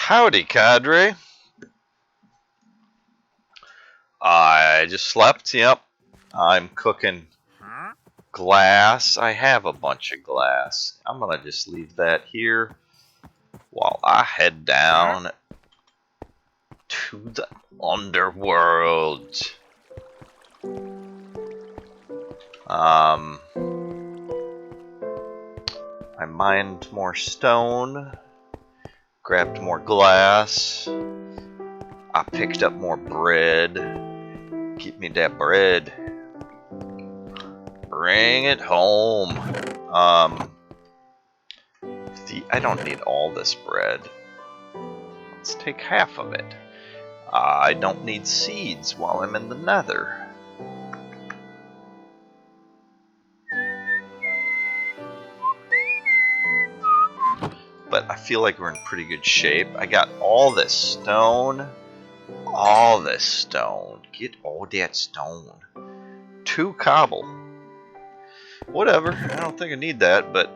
Howdy, cadre. I just slept, yep. I'm cooking glass. I have a bunch of glass. I'm gonna just leave that here while I head down to the underworld. I mined more stone, grabbed more glass, I picked up more bread. Keep me that bread. Bring it home. I don't need all this bread. Let's take half of it. I don't need seeds while I'm in the nether. But I feel like we're in pretty good shape. I got all this stone. All this stone. Get all that stone. 2 cobble. Whatever. I don't think I need that, but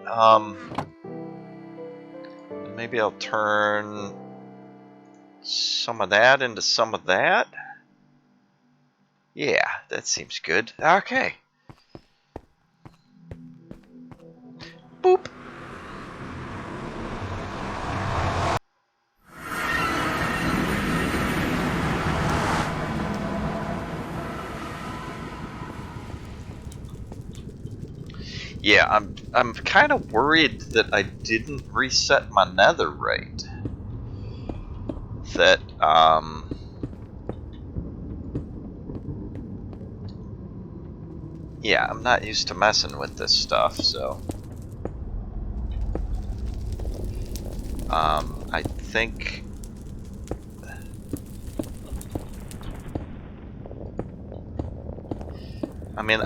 maybe I'll turn some of that into some of that. Yeah, that seems good. Okay. Boop. Yeah, I'm kind of worried that I didn't reset my nether right. That yeah, I'm not used to messing with this stuff, so I think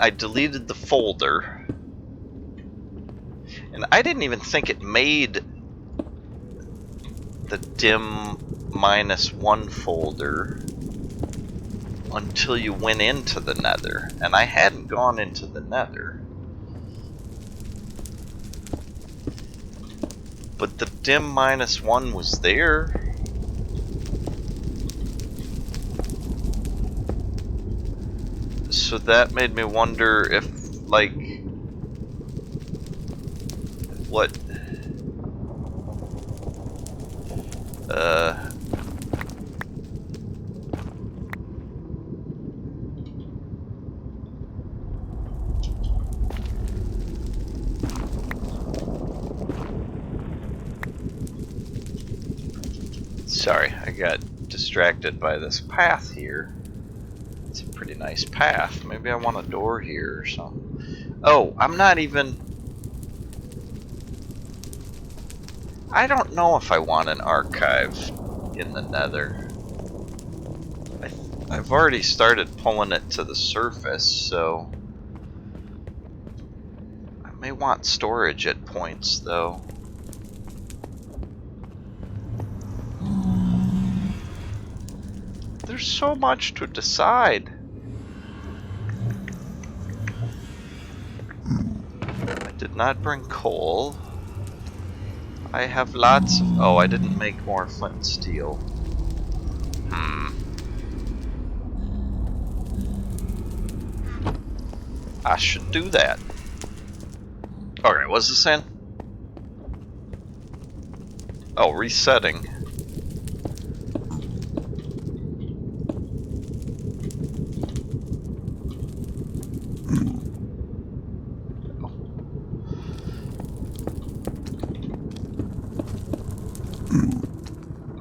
I deleted the folder. And I didn't even think it made the dim -1 folder until you went into the nether. And I hadn't gone into the nether. But the dim -1 was there. So that made me wonder if, like, what sorry, I got distracted by this path here. It's a pretty nice path. Maybe I want a door here or something. Oh, I'm not even... I don't know if I want an archive in the nether. I've already started pulling it to the surface, so... I may want storage at points, though. There's so much to decide. I did not bring coal. I have lots of... Oh, I didn't make more flint and steel. I should do that. Alright, what's this saying? Oh, resetting.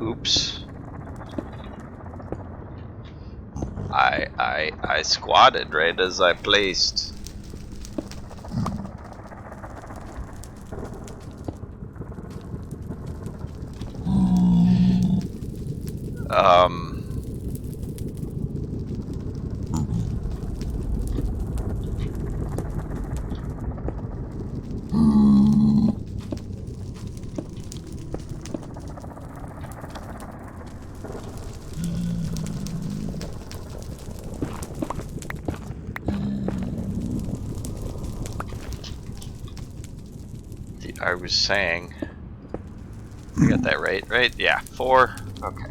Oops. I squatted right as I placed. I was saying, I got that right? Yeah, 4. Okay.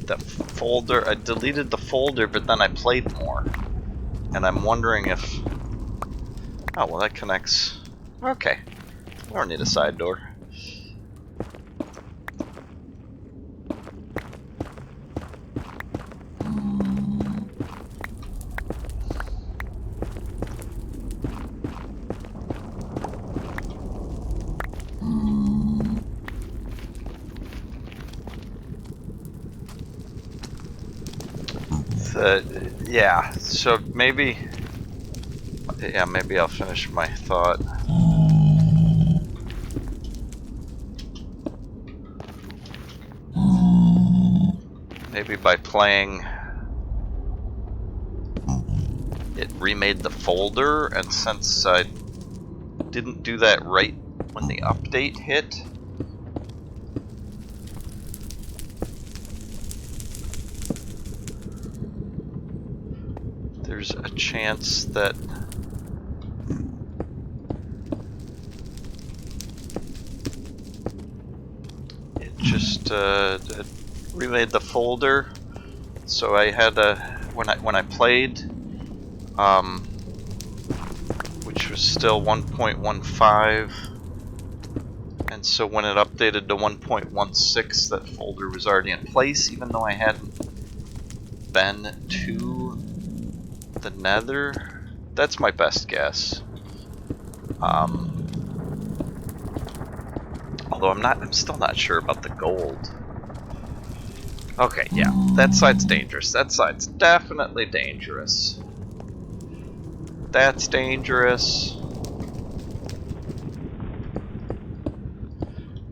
The folder, I deleted the folder, but then I played more. And I'm wondering if... Oh, well that connects... Okay. We don't need a side door. Yeah, so maybe... Yeah, maybe I'll finish my thought. Maybe by playing... It remade the folder, and since I didn't do that right when the update hit... There's a chance that it just remade the folder. So I had when I played, which was still 1.15, and so when it updated to 1.16, that folder was already in place, even though I hadn't been to the Nether. That's my best guess. Although I'm still not sure about the gold. Okay, yeah, that side's dangerous. That side's definitely dangerous. That's dangerous.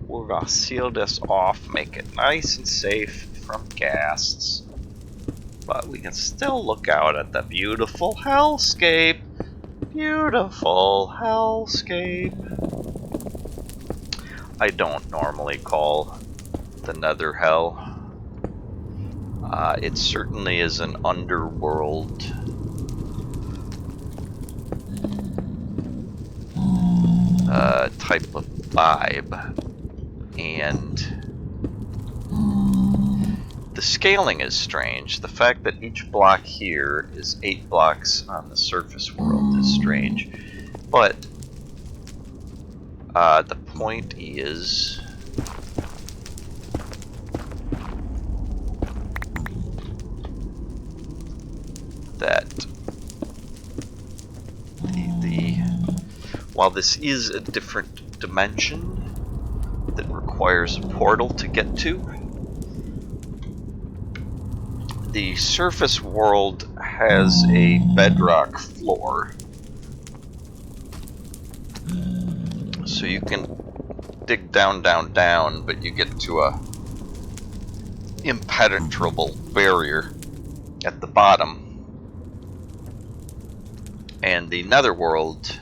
We're gonna seal this off, make it nice and safe from ghasts. But we can still look out at the beautiful hellscape. Beautiful hellscape. I don't normally call the Nether hell. It certainly is an underworld type of vibe, and the scaling is strange. The fact that each block here is 8 blocks on the surface world is strange, but the point is that while this is a different dimension that requires a portal to get to, the surface world has a bedrock floor. So you can dig down, down, down, but you get to a impenetrable barrier at the bottom. And the netherworld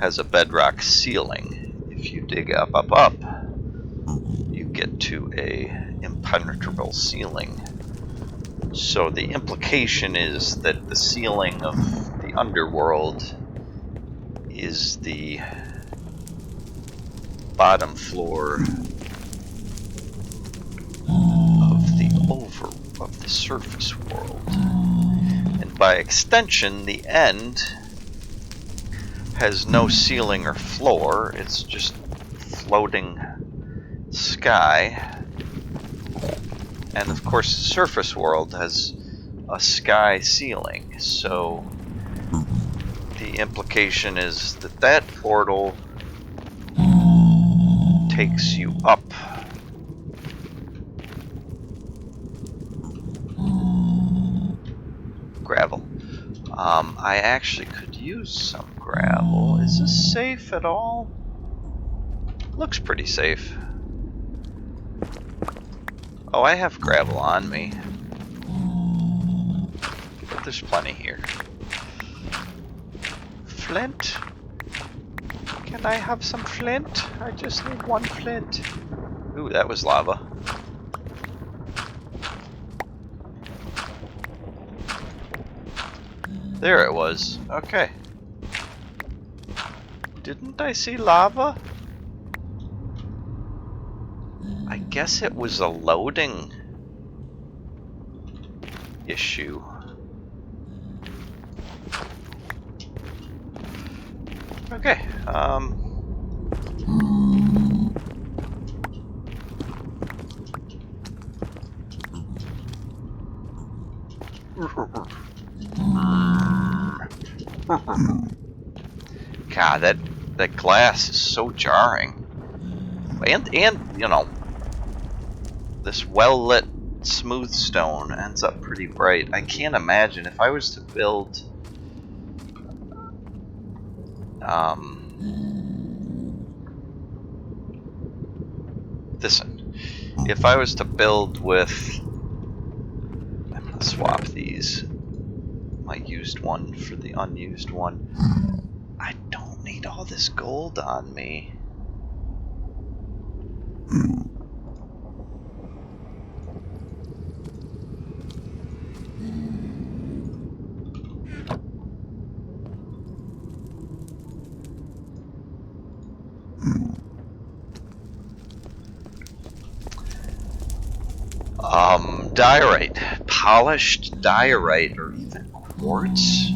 has a bedrock ceiling. If you dig up, up, up, you get to a impenetrable ceiling. So the implication is that the ceiling of the underworld is the bottom floor of the surface world. And by extension, the end has no ceiling or floor. It's just floating sky. And of course, the surface world has a sky ceiling. So the implication is that that portal takes you up. Gravel. I actually could use some gravel. Is this safe at all? Looks pretty safe. Oh, I have gravel on me. But there's plenty here. Flint? Can I have some flint? I just need 1 flint. Ooh, that was lava. There it was. Okay. Didn't I see lava? I guess it was a loading issue. Okay, God, that glass is so jarring. And you know, this well-lit smooth stone ends up pretty bright. I can't imagine if I was to build listen, if I was to build with, I'm gonna swap these, my used one for the unused one. I don't need all this gold on me. Diorite. Polished diorite or even quartz?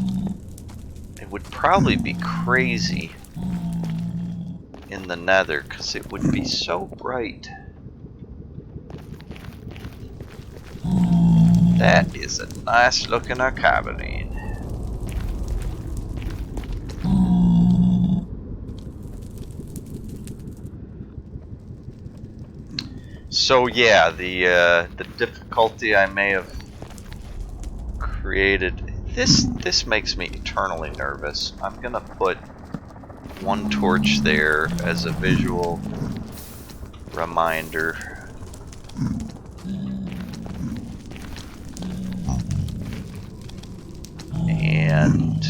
It would probably be crazy in the nether because it would be so bright. That is a nice looking Archivaline. So yeah, the difficulty I may have created. This makes me eternally nervous. I'm gonna put one torch there as a visual reminder. And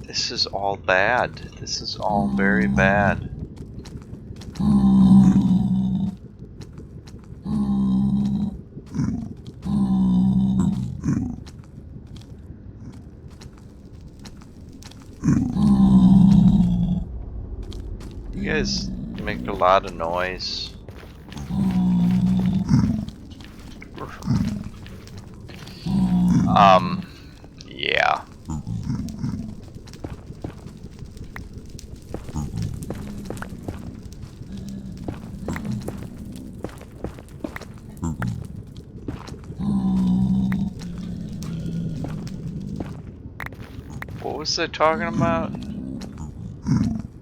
this is all bad. This is all very bad. You guys make a lot of noise. Yeah. What was I talking about?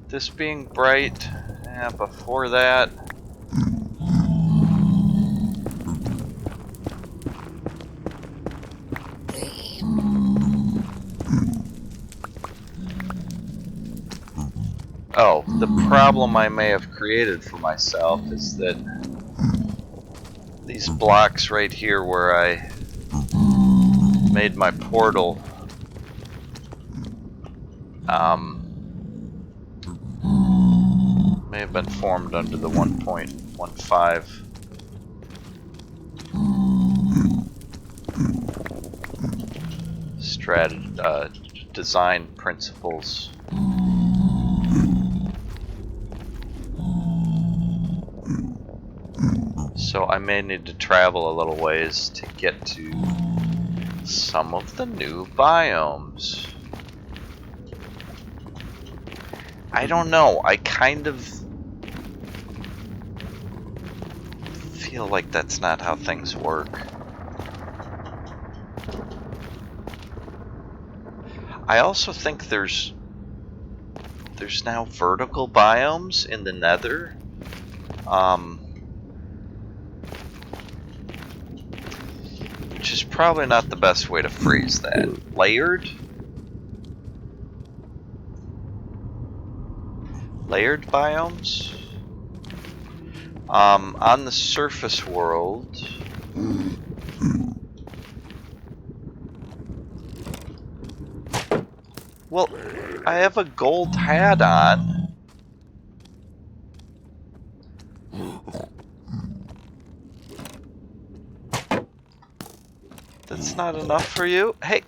This being bright? Yeah, before that. Oh, the problem I may have created for myself is that these blocks right here where I made my portal may have been formed under the 1.15 design principles. So I may need to travel a little ways to get to some of the new biomes. I don't know, I kind of feel like that's not how things work. I also think there's now vertical biomes in the nether. Which is probably not the best way to phrase that. Layered biomes? On the surface world, well, I have a gold hat on. That's not enough for you? Hey!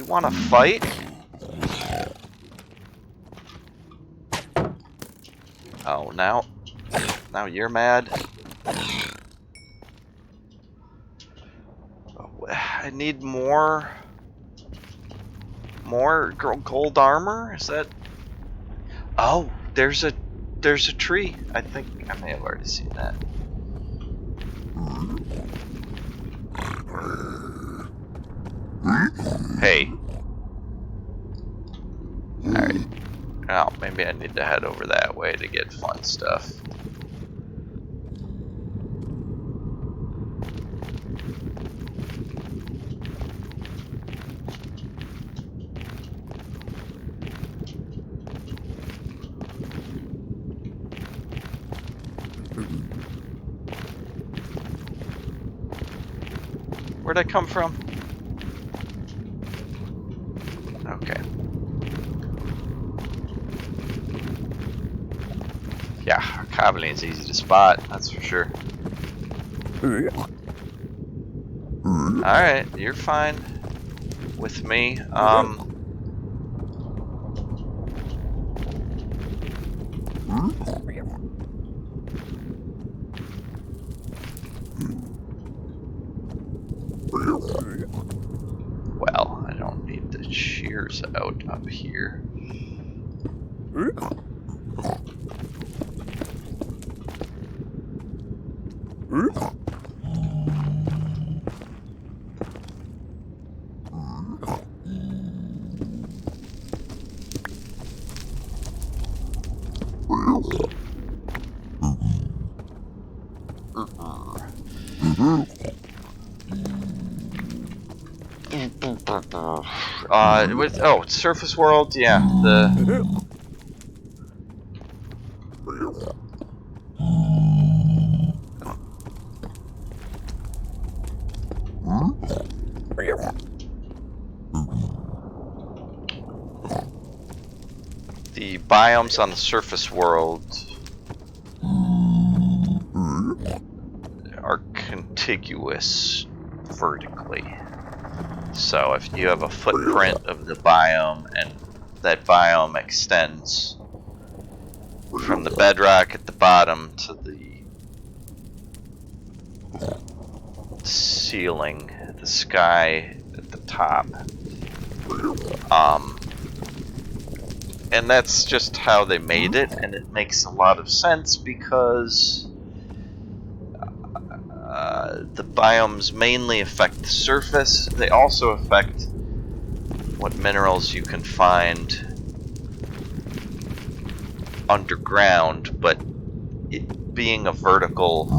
You want to fight? Oh, now you're mad. I need more gold armor. Is that? Oh, there's a tree. I think I may have already seen that. Hey. Alright. Oh, maybe I need to head over that way to get fun stuff. Where'd I come from? Okay. Yeah, Archivaline's easy to spot, that's for sure. Alright, you're fine with me. Well, I don't need the shears out up here. Surface World, yeah, the biomes on the surface world are contiguous vertically. So if you have a footprint of the biome and that biome extends from the bedrock at the bottom to the ceiling, the sky at the top. And that's just how they made it, and it makes a lot of sense because the biomes mainly affect the surface. They also affect what minerals you can find underground, but it being a vertical...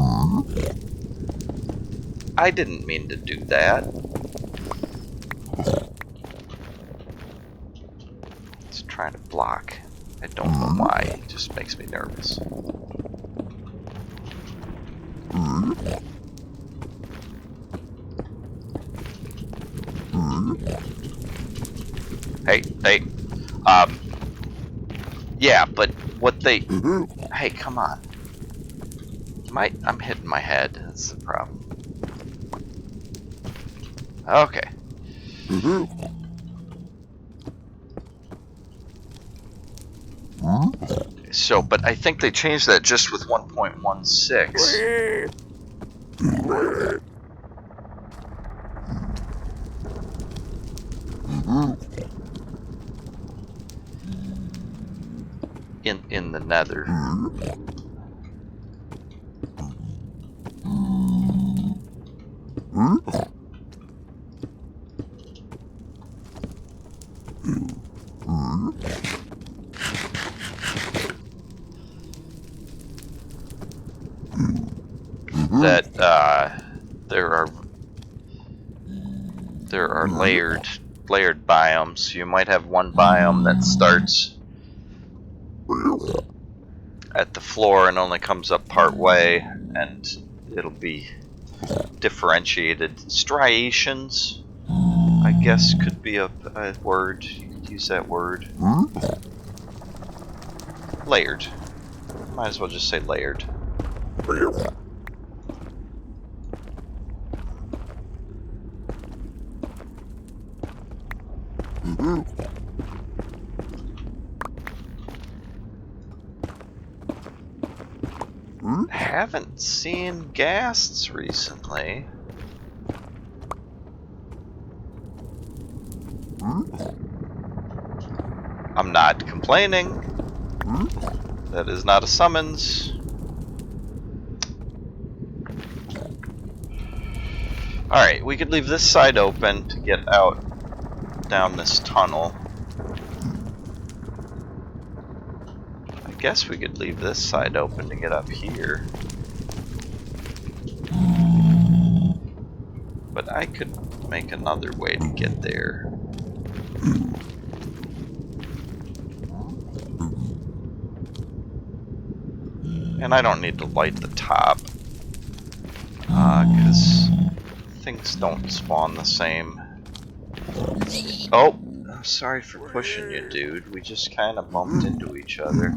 I didn't mean to do that. It's trying to block. I don't know why. It just makes me nervous. Hey, yeah, but what they... Hey, come on. I'm hitting my head. That's the problem. Okay. So, but I think they changed that just with 1.16. In the nether. That there are layered biomes. You might have one biome that starts at the floor and only comes up part way, and it'll be differentiated. Striations, I guess, could be a word. You could use that word. Layered. Might as well just say layered. Haven't seen ghasts recently. I'm not complaining. That is not a summons. Alright, we could leave this side open to get out down this tunnel. I guess we could leave this side open to get up here. But I could make another way to get there. And I don't need to light the top, because things don't spawn the same. Oh, I'm sorry for pushing you, dude. We just kind of bumped into each other.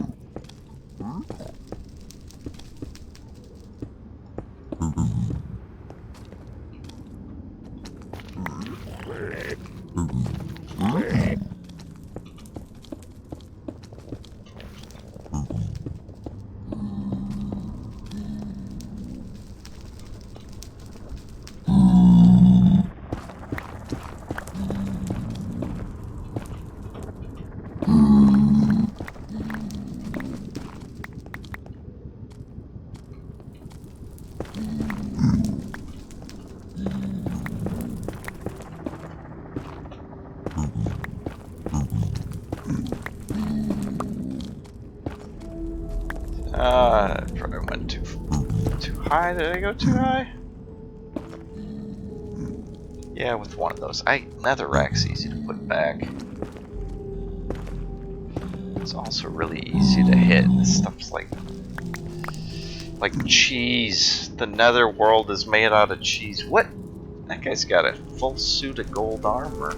I probably went too high. Did I go too high? Yeah, with one of those. Netherrack's easy to put back. It's also really easy to hit. This stuff's like cheese. The nether world is made out of cheese. What? That guy's got a full suit of gold armor.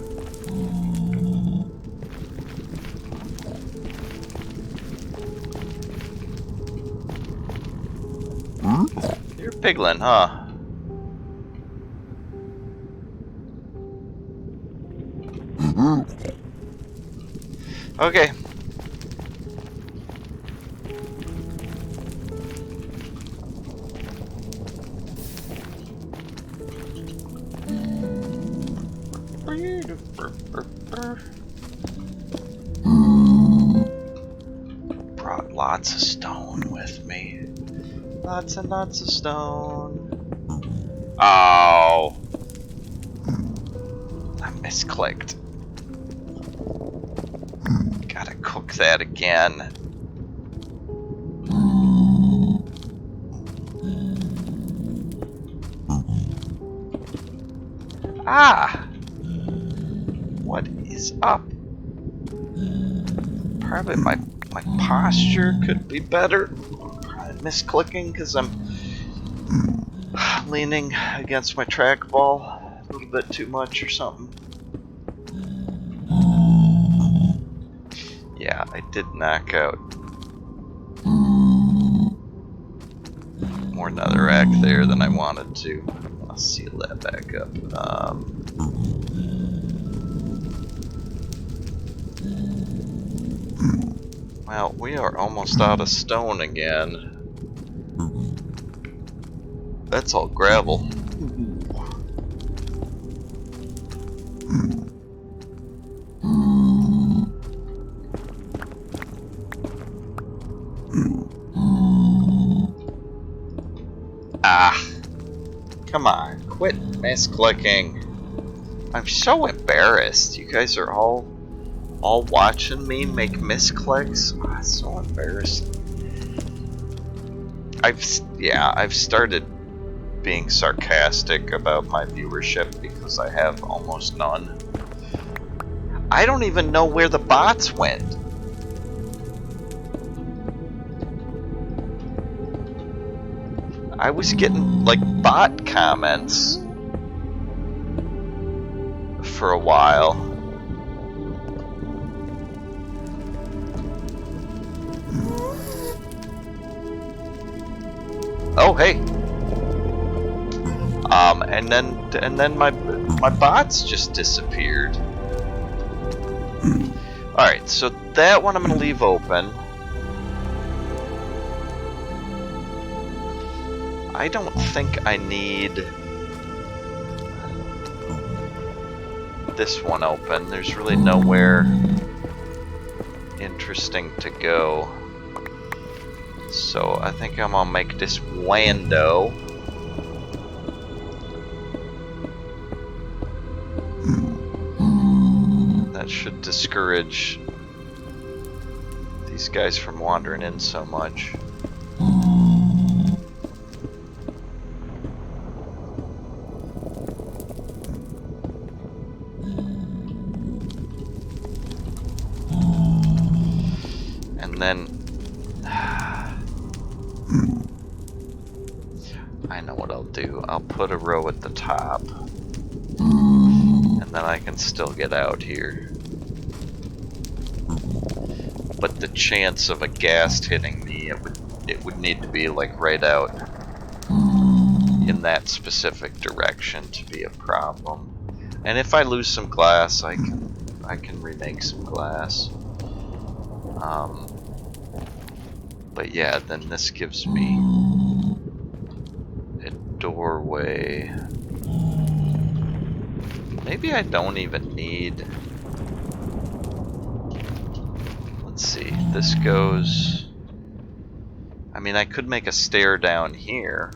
You're a piglin, huh? Okay. Brought lots of stone with me. Lots and lots of stone. Oh. I misclicked. Gotta cook that again. Ah! What is up? Probably my posture could be better. Probably misclicking because I'm leaning against my trackball a little bit too much or something. Yeah, I did knock out more netherrack there than I wanted to. I'll seal that back up. Well, we are almost out of stone again. That's all gravel. Ah, come on, quit misclicking. I'm so embarrassed. You guys are all watching me make misclicks. Ah, it's so embarrassing. I've started being sarcastic about my viewership because I have almost none. I don't even know where the bots went. I was getting like bot comments for a while. Oh hey. And then my bots just disappeared. Alright, so that one I'm going to leave open. I don't think I need this one open. There's really nowhere interesting to go. So I think I'm gonna make this window. That should discourage these guys from wandering in so much. And then I know what I'll do. I'll put a row at the top, and then I can still get out here. But the chance of a ghast hitting me, it would need to be like right out in that specific direction to be a problem. And if I lose some glass, I can remake some glass. But yeah, then this gives me a doorway. Maybe I don't even need... Let's see, this goes... I mean, I could make a stair down here.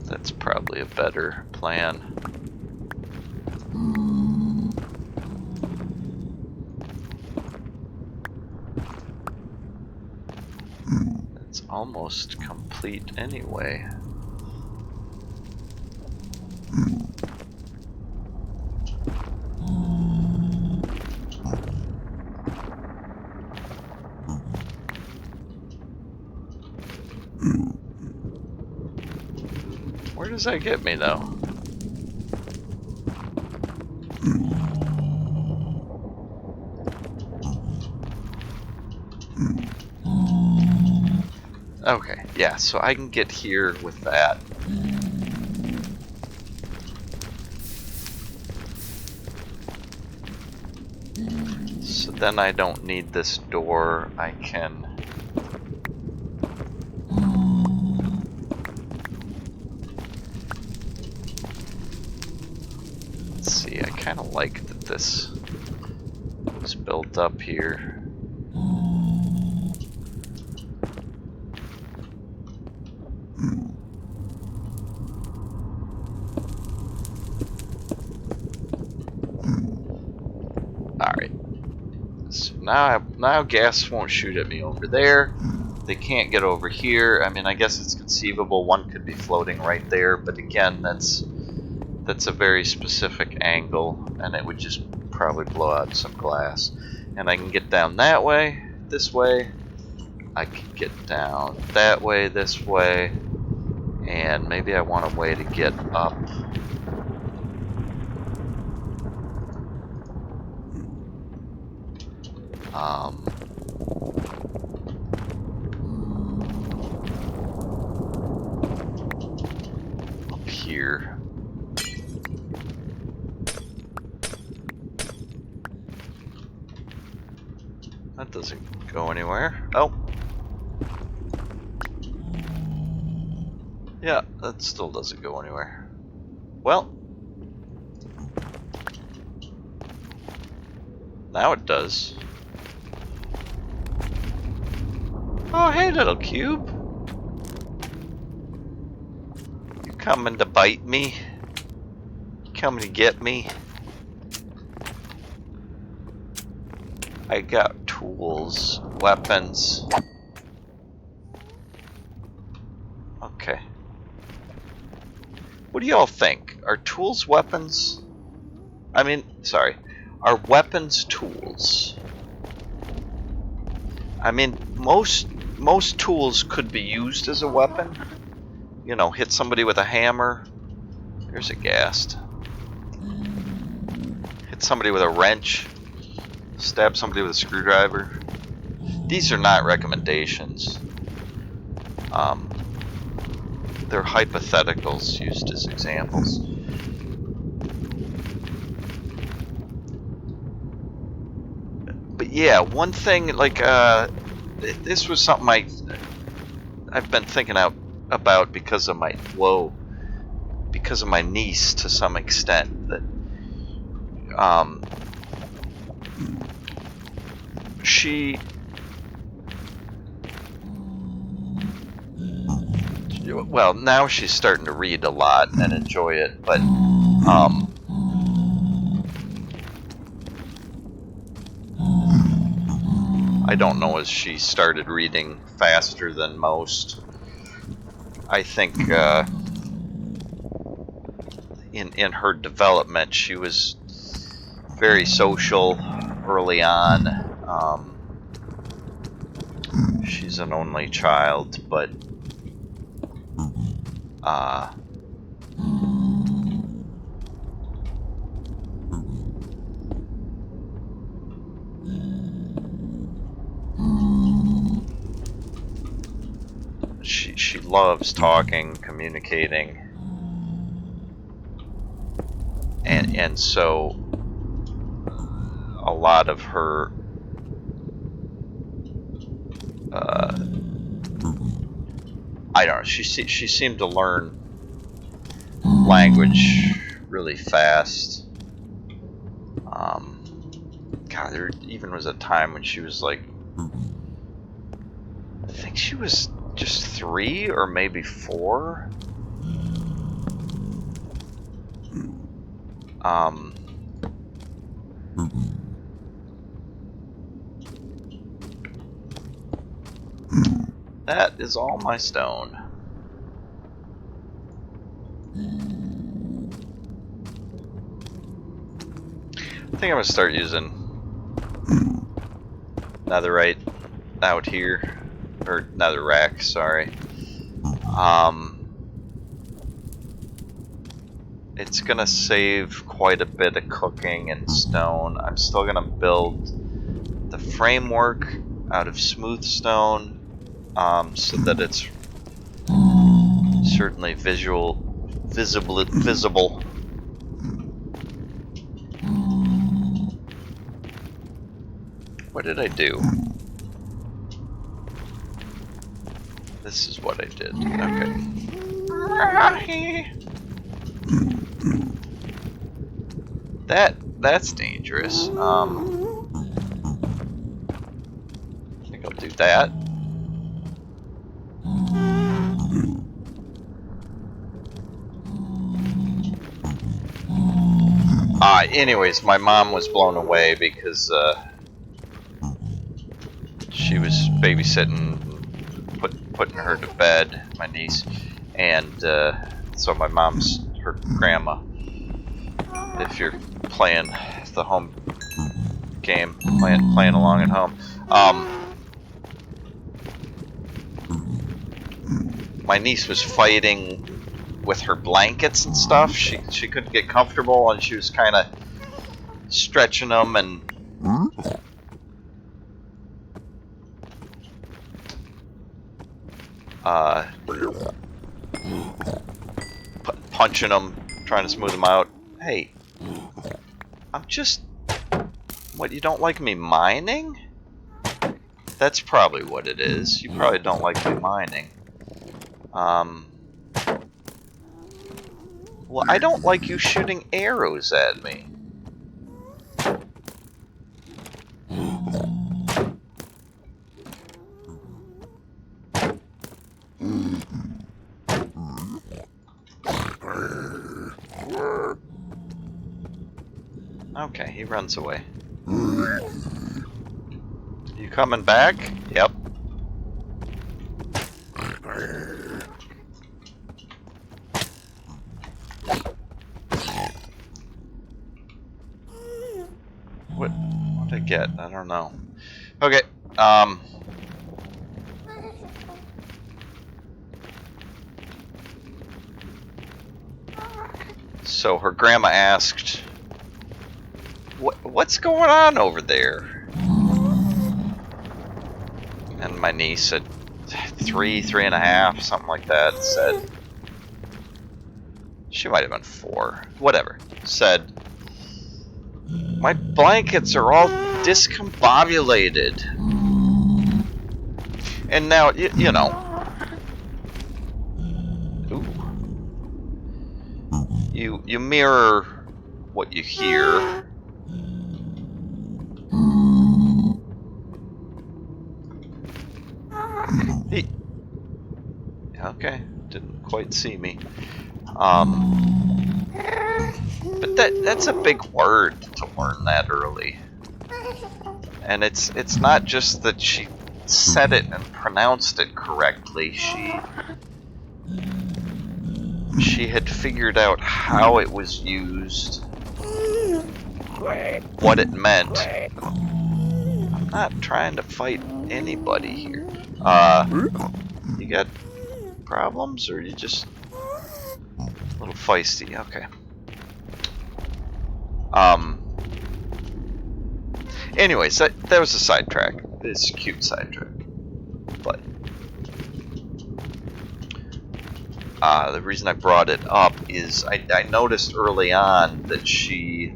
That's probably a better plan. It's almost complete anyway. Where does that get me though? Okay, yeah, so I can get here with that. So then I don't need this door. I can... Let's see, I kind of like that this was built up here. Alright. So now gas won't shoot at me over there. They can't get over here. I mean, I guess it's conceivable one could be floating right there, but again, that's a very specific angle, and it would just probably blow out some glass. And I can get down that way, this way. I can get down that way, this way. And maybe I want a way to get up. Up here. That doesn't go anywhere. Oh. Yeah, that still doesn't go anywhere. Well. Now it does. Oh, hey, little cube. You coming to bite me? You coming to get me? I got tools, weapons. Okay. What do y'all think? Are tools weapons? I mean, sorry. Are weapons tools? I mean, most tools could be used as a weapon. You know, hit somebody with a hammer. There's a ghast. Hit somebody with a wrench. Stab somebody with a screwdriver. these are not recommendations. They're hypotheticals used as examples. But yeah, one thing, like, this was something I've been thinking about because of my niece to some extent. That well, now she's starting to read a lot and enjoy it, but I don't know as she started reading faster than most. I think in her development she was very social early on. She's an only child, but she loves talking, communicating, and so a lot of her I don't know, she seemed to learn language really fast. God, there even was a time when she was like, I think she was just 3 or maybe 4. That is all my stone. I think I'm gonna start using netherite out here, or netherrack, sorry. It's gonna save quite a bit of cooking and stone. I'm still gonna build the framework out of smooth stone, so that it's certainly visible. What did I do? This is what I did. Okay. That's dangerous. I think I'll do that. Anyways, my mom was blown away because she was babysitting, putting her to bed, my niece, and so my mom's her grandma. If you're playing the home game, playing along at home, my niece was fighting with her blankets and stuff. She couldn't get comfortable, and she was kind of stretching them and punching them, trying to smooth them out. Hey, I'm just... What, you don't like me mining? That's probably what it is. You probably don't like me mining. Well, I don't like you shooting arrows at me. Okay, he runs away. You coming back? Yep. What'd I get? I don't know. Okay, so her grandma asked, what's going on over there? And my niece at 3.5, something like that, said, she might have been 4, whatever, said, my blankets are all discombobulated. And now, you know, ooh, you mirror what you hear. Okay, didn't quite see me. But that's a big word to learn that early. And it's not just that she said it and pronounced it correctly. She had figured out how it was used, what it meant. I'm not trying to fight anybody here. You got problems, or you just a little feisty? Okay. Anyways, that was a sidetrack. It's a cute sidetrack. But the reason I brought it up is I noticed early on that she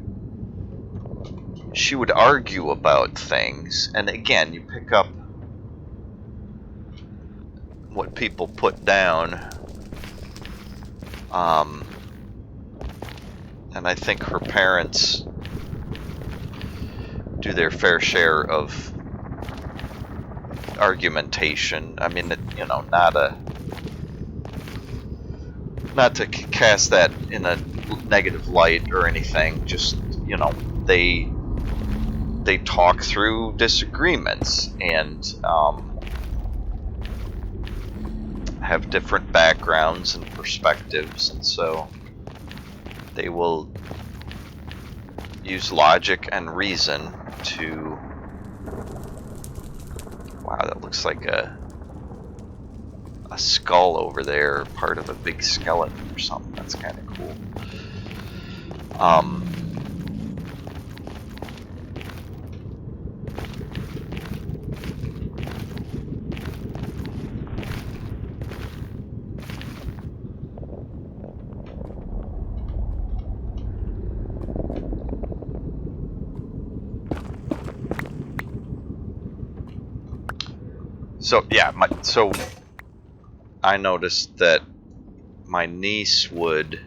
would argue about things, and again, you pick up what people put down. And I think her parents do their fair share of argumentation. I mean, you know, not to cast that in a negative light or anything. Just, you know, they talk through disagreements and have different backgrounds and perspectives, and so they will use logic and reason to... Wow, that looks like a skull over there, part of a big skeleton or something. That's kind of cool. So yeah, so I noticed that my niece would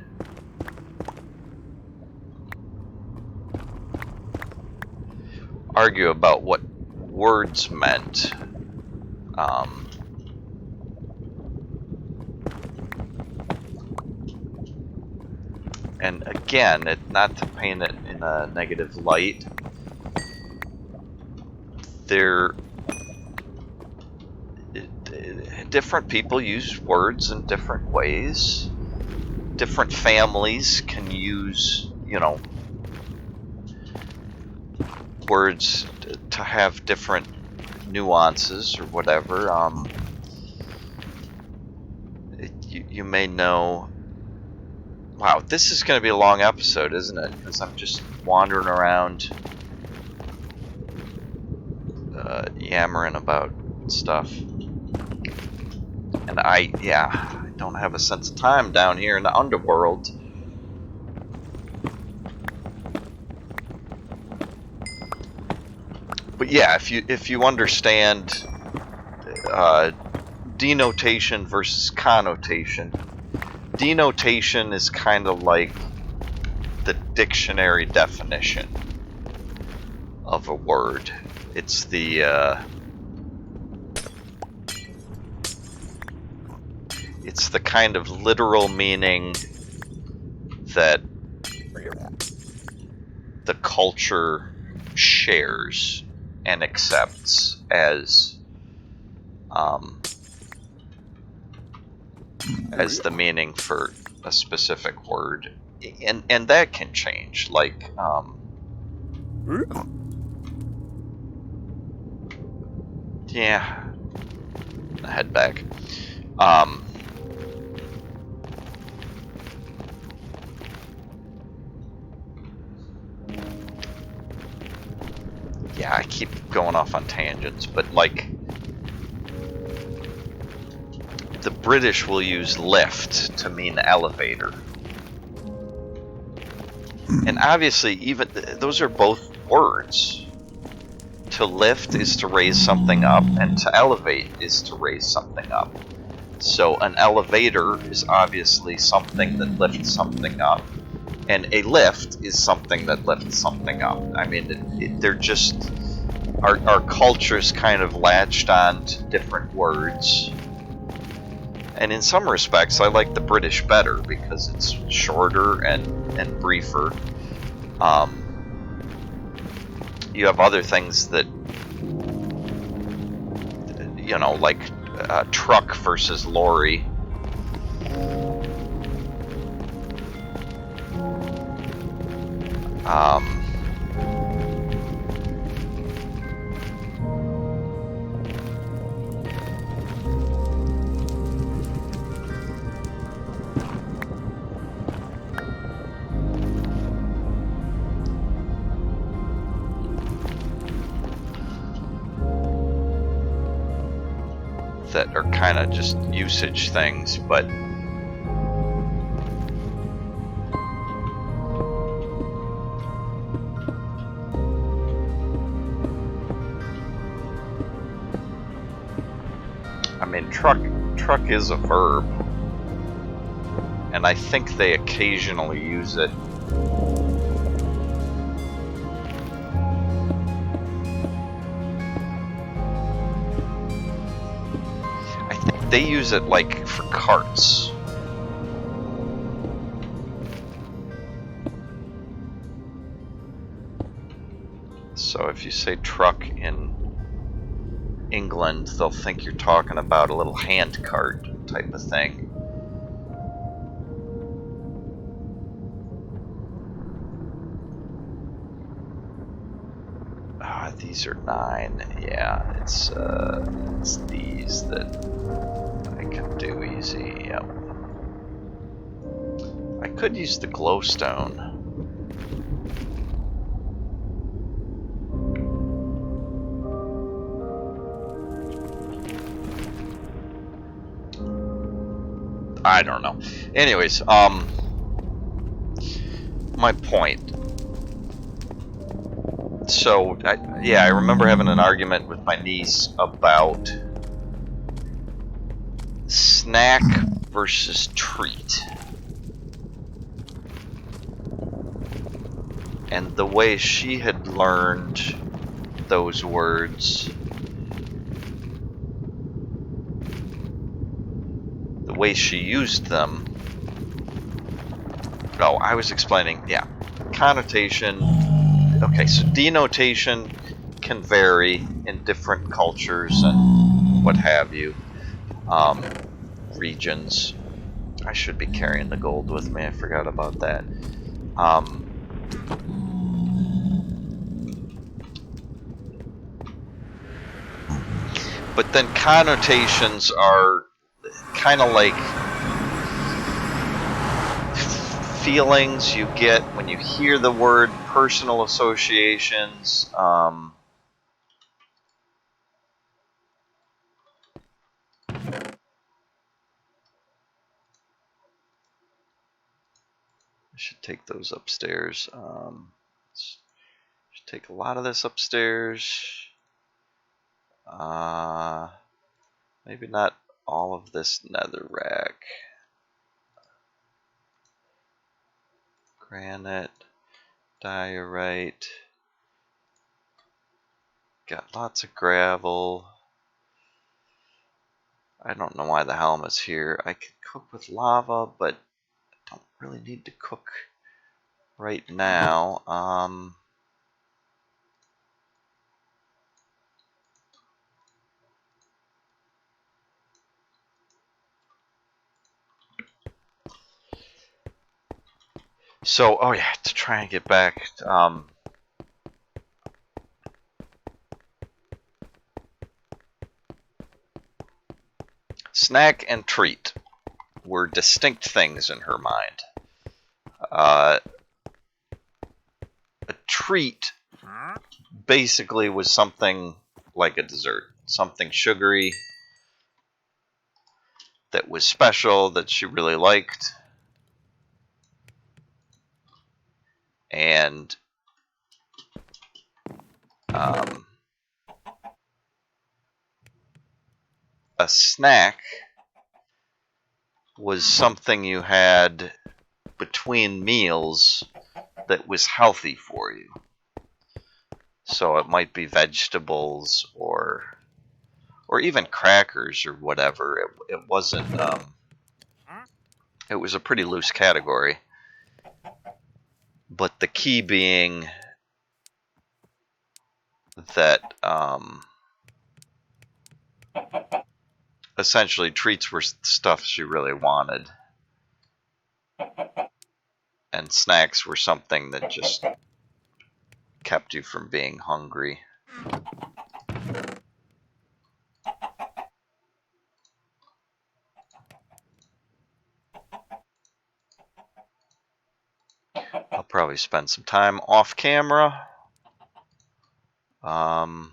argue about what words meant. And again, not to paint it in a negative light, different people use words in different ways. Different families can use, you know, words to have different nuances or whatever. You may know... Wow, this is going to be a long episode, isn't it? Because I'm just wandering around yammering about stuff. And I don't have a sense of time down here in the underworld. But yeah, if you understand denotation versus connotation, denotation is kind of like the dictionary definition of a word. It's the kind of literal meaning that the culture shares and accepts as the meaning for a specific word, and that can change. Like yeah, head back. Yeah, I keep going off on tangents, but like British will use lift to mean elevator. And obviously, even those are both words. To lift is to raise something up, and to elevate is to raise something up. So an elevator is obviously something that lifts something up, and a lift is something that lifts something up. I mean, they're just... Our culture's kind of latched on to different words. And in some respects, I like the British better because it's shorter and briefer. You have other things that, you know, like truck versus lorry. That are kind of just usage things, but I mean, truck is a verb, and I think they occasionally use it. I think they use it like for carts. So if you say truck in England, they'll think you're talking about a little hand cart type of thing. These are 9. Yeah, it's these that I can do easy. Yep. I could use the glowstone. I don't know. Anyways, my point. So, I remember having an argument with my niece about snack versus treat. And the way she had learned those words, the way she used them. No, I was explaining, yeah, connotation. Okay, so denotation can vary in different cultures and what have you. Regions. I should be carrying the gold with me, I forgot about that. But then connotations are kind of like feelings you get when you hear the word, personal associations. I should take those upstairs. Should take a lot of this upstairs. Maybe not all of this netherrack. Granite, diorite. Got lots of gravel. I don't know why the helmet's here. I could cook with lava, but I don't really need to cook right now. So, oh yeah, to try and get back, snack and treat were distinct things in her mind. A treat basically was something like a dessert, something sugary that was special that she really liked. And a snack was something you had between meals that was healthy for you. So it might be vegetables or even crackers or whatever. It wasn't. It was a pretty loose category. But the key being that essentially treats were stuff she really wanted, and snacks were something that just kept you from being hungry. I'll probably spend some time off camera. I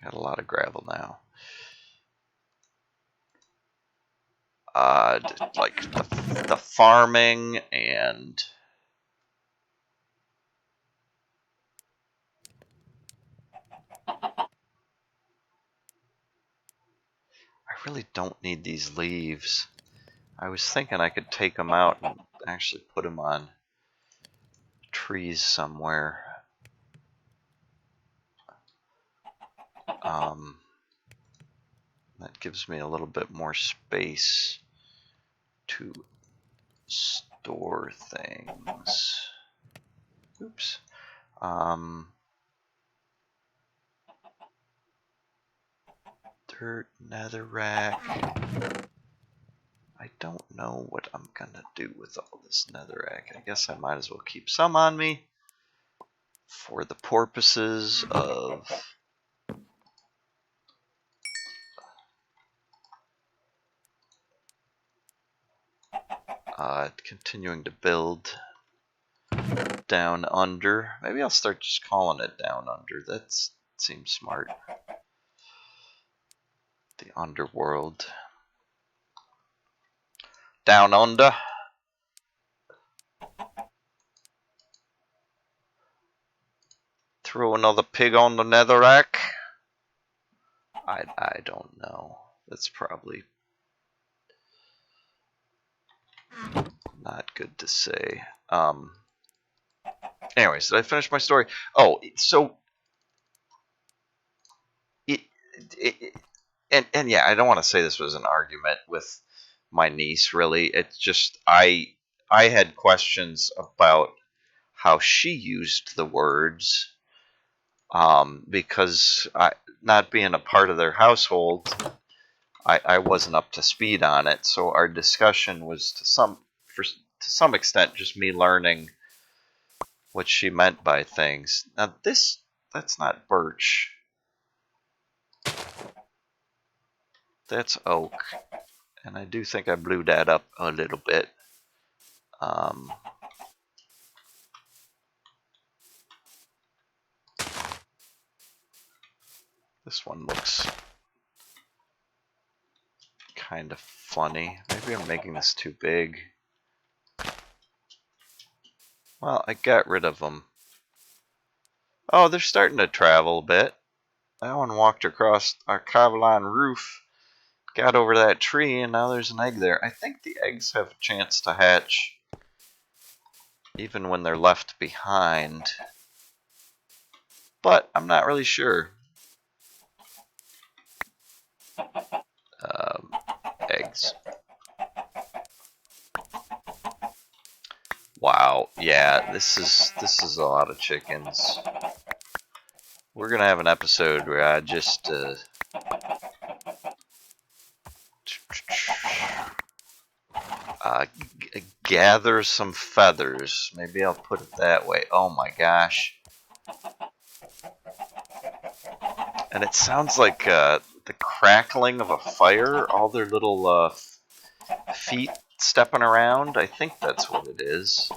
got a lot of gravel now. Like the farming and I really don't need these leaves. I was thinking I could take them out and actually put them on trees somewhere. That gives me a little bit more space to store things. Oops. Dirt, netherrack. I don't know what I'm gonna do with all this netherrack. I guess I might as well keep some on me for the purposes of continuing to build down under. Maybe I'll start just calling it down under. That seems smart. The underworld. Down under. Throw another pig on the netherrack. I don't know. That's probably not good to say. Anyways, did I finish my story? Oh, so and yeah, I don't want to say this was an argument with my niece. Really, it's just I had questions about how she used the words, because not being a part of their household, I wasn't up to speed on it. So our discussion was to some extent just me learning what she meant by things. Now that's not birch. That's oak. And I do think I blew that up a little bit. This one looks kind of funny. Maybe I'm making this too big. Well, I got rid of them. Oh, they're starting to travel a bit. That one walked across our Archivaline roof, got over that tree, and now there's an egg there. I think the eggs have a chance to hatch even when they're left behind, but I'm not really sure. Eggs. Wow, yeah, this is a lot of chickens. We're gonna have an episode where I just gather some feathers. Maybe I'll put it that way. Oh my gosh. And it sounds like the crackling of a fire, all their little feet stepping around. I think that's what it is.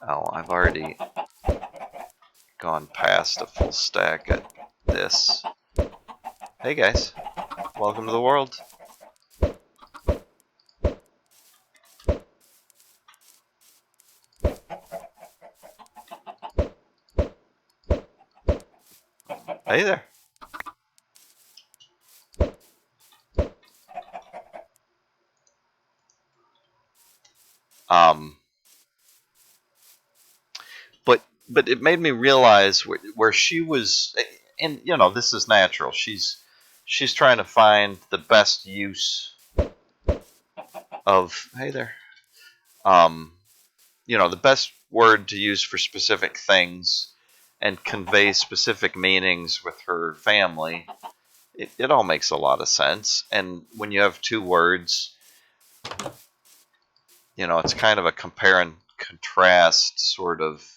Oh, I've already gone past a full stack at this. Hey guys. Welcome to the world. Hey there. Um, but it made me realize where she was, and you know, this is natural. She's trying to find the best use of, hey there, um, you know, the best word to use for specific things and convey specific meanings with her family. It all makes a lot of sense. And when you have two words, you know, it's kind of a compare and contrast sort of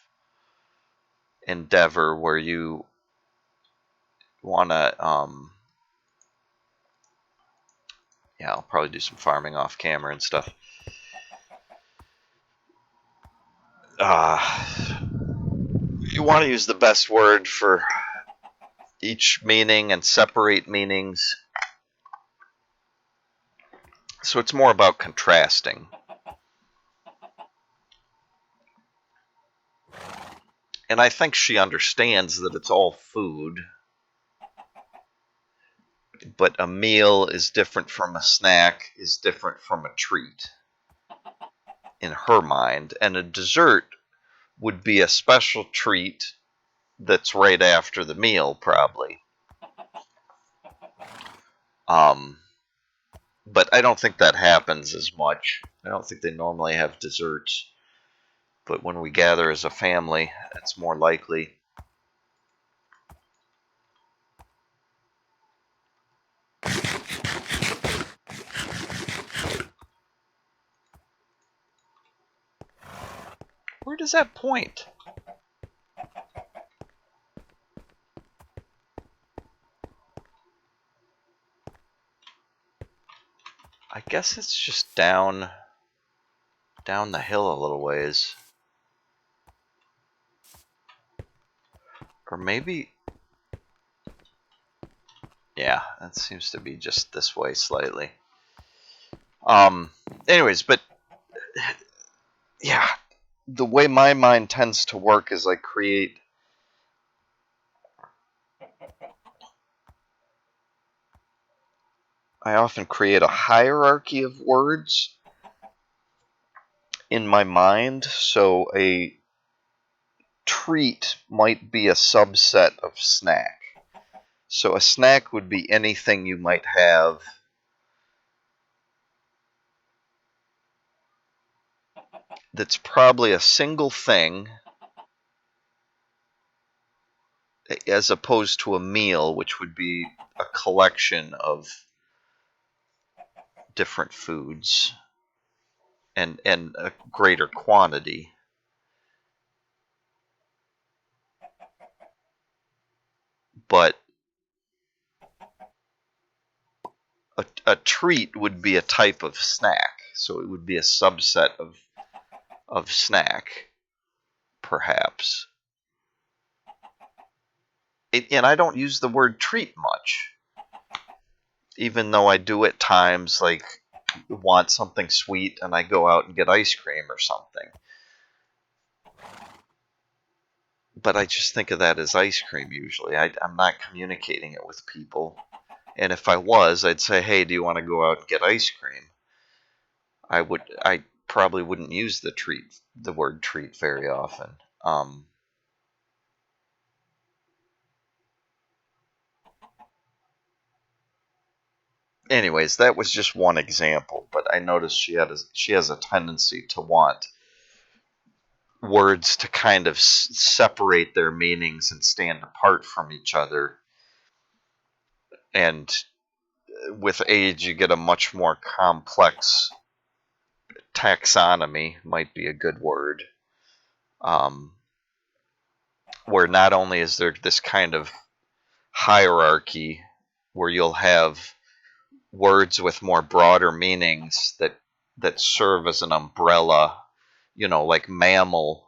endeavor where you want to, yeah, I'll probably do some farming off camera and stuff. You want to use the best word for each meaning and separate meanings. So it's more about contrasting. And I think she understands that it's all food, but a meal is different from a snack, is different from a treat in her mind. And a dessert would be a special treat that's right after the meal, probably. But I don't think that happens as much. I don't think they normally have desserts. But when we gather as a family, it's more likely. Where does that point? I guess it's just down the hill a little ways. Or maybe, yeah, that seems to be just this way slightly. Anyways, but yeah, the way my mind tends to work is I often create a hierarchy of words in my mind. So a treat might be a subset of snack. So a snack would be anything you might have that's probably a single thing, as opposed to a meal, which would be a collection of different foods and a greater quantity. But a treat would be a type of snack, so it would be a subset of snack, perhaps. And I don't use the word treat much, even though I do at times, like, want something sweet and I go out and get ice cream or something. But I just think of that as ice cream usually. I'm not communicating it with people. And if I was, I'd say, hey, do you want to go out and get ice cream? I probably wouldn't use the word treat very often. Anyways, that was just one example, but I noticed she has a tendency to want words to kind of separate their meanings and stand apart from each other. And with age, you get a much more complex taxonomy, might be a good word, where not only is there this kind of hierarchy where you'll have words with more broader meanings that serve as an umbrella, you know, like mammal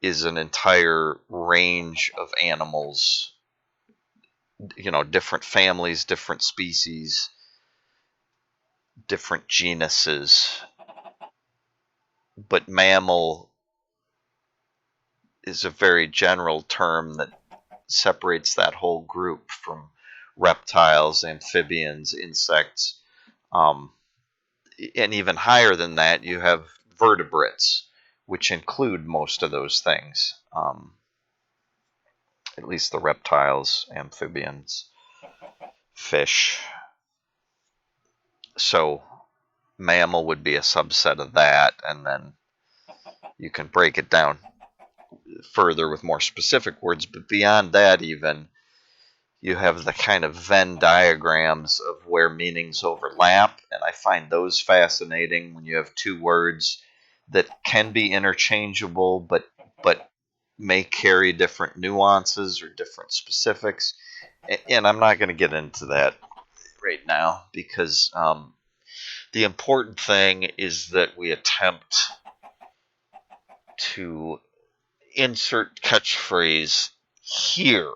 is an entire range of animals different families, different species, different genuses. But mammal is a very general term that separates that whole group from reptiles, amphibians, insects, um, and even higher than that, you have vertebrates, which include most of those things, at least the reptiles, amphibians, fish. So mammal would be a subset of that, and then you can break it down further with more specific words. But beyond that, even, you have the kind of Venn diagrams of where meanings overlap, and I find those fascinating when you have two words that can be interchangeable, but may carry different nuances or different specifics. And I'm not going to get into that right now, because the important thing is that we attempt to insert catchphrase here